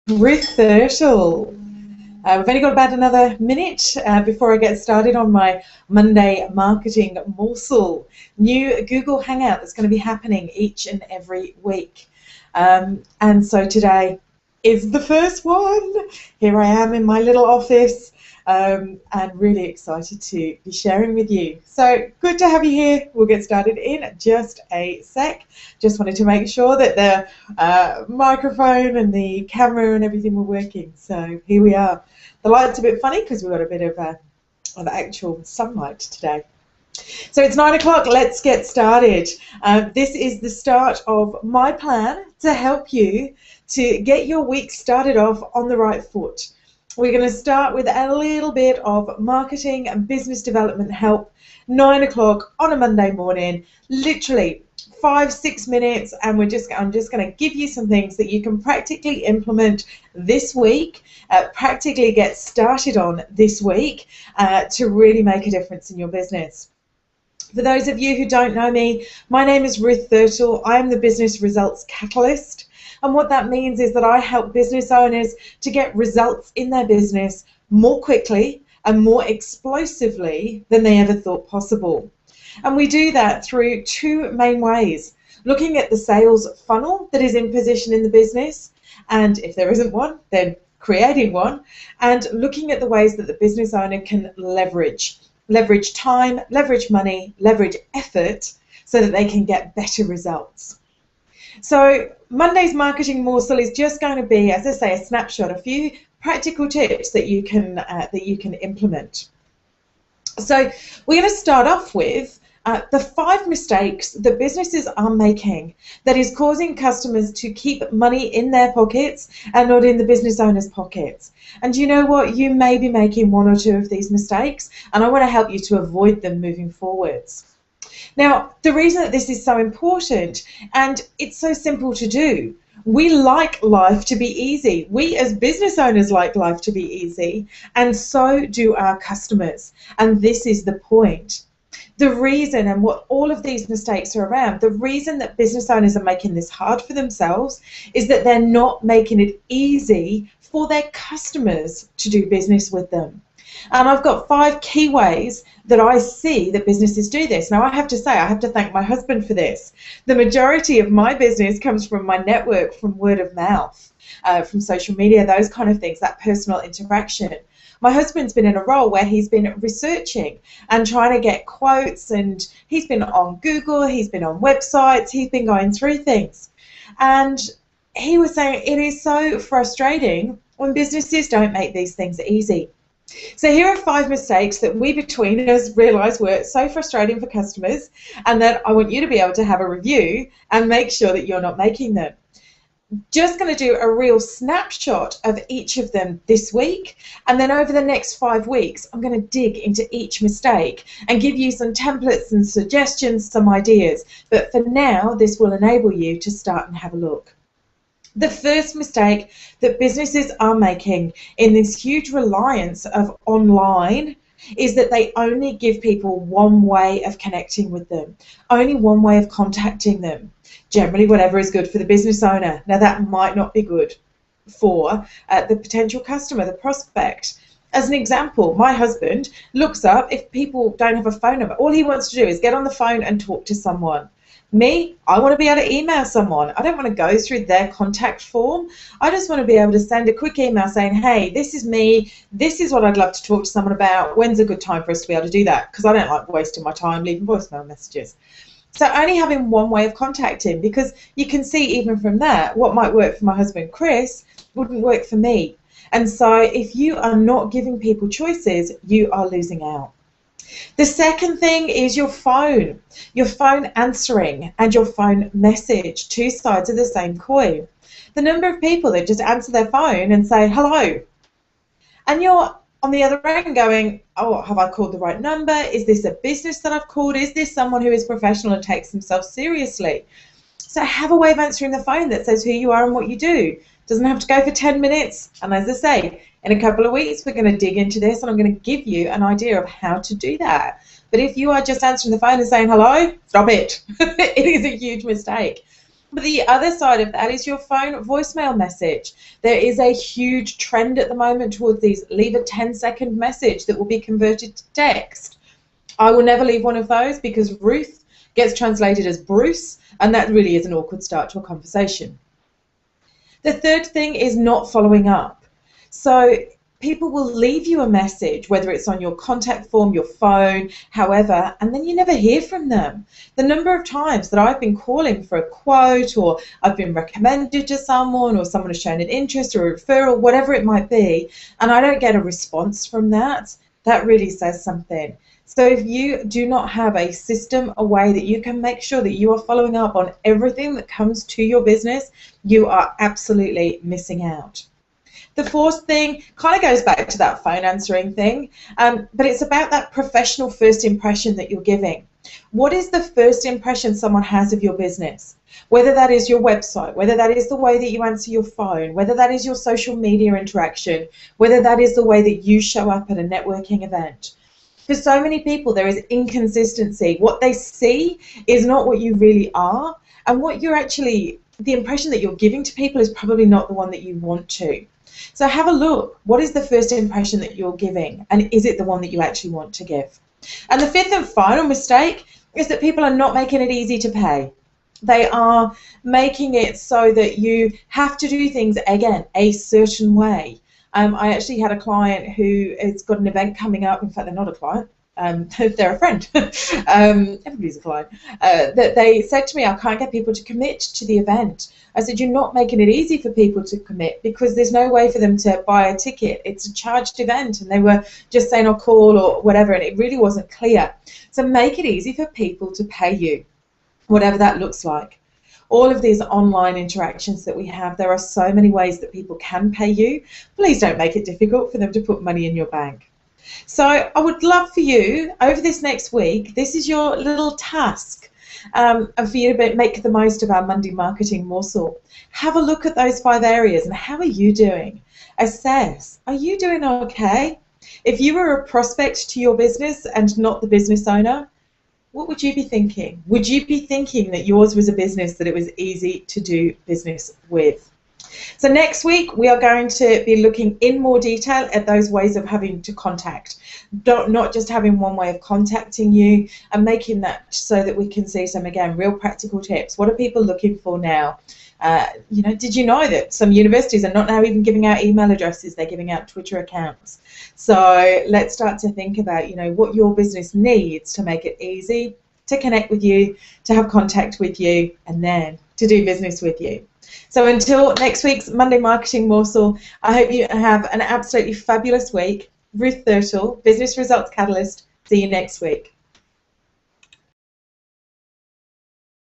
Ruth Thurtle. We've only got about another minute before I get started on my Monday marketing morsel. New Google Hangout that's going to be happening each and every week. And so today is the first one. Here I am in my little office and really excited to be sharing with you. So good to have you here. We'll get started in just a sec. Just wanted to make sure that the microphone and the camera and everything were working. So here we are. The light's a bit funny because we've got a bit of actual sunlight today. So it's 9 o'clock. Let's get started. This is the start of my plan to help you to get your week started off on the right foot. We're going to start with a little bit of marketing and business development help. 9 o'clock on a Monday morning, literally 5-6 minutes, and I'm just going to give you some things that you can practically implement this week, practically get started on this week to really make a difference in your business. For those of you who don't know me, my name is Ruth Thurtle. I am the Business Results Catalyst. And what that means is that I help business owners to get results in their business more quickly and more explosively than they ever thought possible. And we do that through two main ways: looking at the sales funnel that is in position in the business, and if there isn't one, then creating one, and looking at the ways that the business owner can leverage time, leverage money, leverage effort so that they can get better results. So Monday's marketing morsel is just going to be, as I say, a snapshot, a few practical tips that you can implement. So we're going to start off with the 5 mistakes that businesses are making that is causing customers to keep money in their pockets and not in the business owner's pockets. And you know what? You may be making 1 or 2 of these mistakes, and I want to help you to avoid them moving forwards. Now, the reason that this is so important, and it's so simple to do, we like life to be easy. We as business owners like life to be easy, and so do our customers. And this is the point. The reason, and what all of these mistakes are around, the reason that business owners are making this hard for themselves is that they're not making it easy for their customers to do business with them. And I've got 5 key ways that I see that businesses do this. Now, I have to say, I have to thank my husband for this. The majority of my business comes from my network, from word of mouth, from social media, those kind of things, that personal interaction. My husband's been in a role where he's been researching and trying to get quotes, and he's been on Google, he's been on websites, he's been going through things. And he was saying it is so frustrating when businesses don't make these things easy. So here are 5 mistakes that we between us realise were so frustrating for customers, and that I want you to be able to have a review and make sure that you're not making them. Just going to do a real snapshot of each of them this week, and then over the next 5 weeks I'm going to dig into each mistake and give you some templates and suggestions, some ideas. But for now, this will enable you to start and have a look. The first mistake that businesses are making in this huge reliance of online is that they only give people one way of connecting with them, only one way of contacting them. Generally, whatever is good for the business owner. Now, that might not be good for the potential customer, the prospect. As an example, my husband looks up if people don't have a phone number. All he wants to do is get on the phone and talk to someone. Me, I want to be able to email someone. I don't want to go through their contact form. I just want to be able to send a quick email saying, hey, this is me. This is what I'd love to talk to someone about. When's a good time for us to be able to do that? Because I don't like wasting my time leaving voicemail messages. So only having one way of contacting, because you can see even from that, what might work for my husband, Chris, wouldn't work for me. And so if you are not giving people choices, you are losing out. The second thing is your phone answering and your phone message, 2 sides of the same coin. The number of people that just answer their phone and say hello, and you're on the other end going, oh, have I called the right number? Is this a business that I've called? Is this someone who is professional and takes themselves seriously? So have a way of answering the phone that says who you are and what you do. Doesn't have to go for 10 minutes. And as I say, in a couple of weeks, we're going to dig into this, and I'm going to give you an idea of how to do that. But if you are just answering the phone and saying hello, stop it. It is a huge mistake. But the other side of that is your phone voicemail message. There is a huge trend at the moment towards these leave a 10-second message that will be converted to text. I will never leave one of those because Ruth gets translated as Bruce, and that really is an awkward start to a conversation. The third thing is not following up. So people will leave you a message, whether it's on your contact form, your phone, however, and then you never hear from them. The number of times that I've been calling for a quote, or I've been recommended to someone, or someone has shown an interest or a referral, whatever it might be, and I don't get a response from that, that really says something. So if you do not have a system, a way that you can make sure that you are following up on everything that comes to your business, you are absolutely missing out. The fourth thing kind of goes back to that phone answering thing, but it's about that professional first impression that you're giving. What is the first impression someone has of your business? Whether that is your website, whether that is the way that you answer your phone, whether that is your social media interaction, whether that is the way that you show up at a networking event. For so many people, there is inconsistency. What they see is not what you really are, and what you're actually, the impression that you're giving to people is probably not the one that you want to. So have a look. What is the first impression that you're giving, and is it the one that you actually want to give? And the fifth and final mistake is that people are not making it easy to pay. They are making it so that you have to do things, again, a certain way. I actually had a client who has got an event coming up. In fact, they're not a client. They're a friend. Everybody's a client. That they said to me, I can't get people to commit to the event. I said, you're not making it easy for people to commit because there's no way for them to buy a ticket. It's a charged event, and they were just saying, I'll call or whatever, and it really wasn't clear. So make it easy for people to pay you, whatever that looks like. All of these online interactions that we have, there are so many ways that people can pay you. Please don't make it difficult for them to put money in your bank. So I would love for you, over this next week, this is your little task, for you to make the most of our Monday Marketing Morsel. Have a look at those 5 areas and how are you doing? Assess, are you doing okay? If you were a prospect to your business and not the business owner, what would you be thinking? Would you be thinking that yours was a business that it was easy to do business with? So next week we are going to be looking in more detail at those ways of having to contact, not just having one way of contacting you, and making that so that we can see some, again, real practical tips. What are people looking for now? Did you know that some universities are not now even giving out email addresses, they're giving out Twitter accounts? So let's start to think about, what your business needs to make it easy to connect with you, to have contact with you, and then to do business with you. So until next week's Monday Marketing Morsel, I hope you have an absolutely fabulous week. Ruth Thurtle, Business Results Catalyst. See you next week.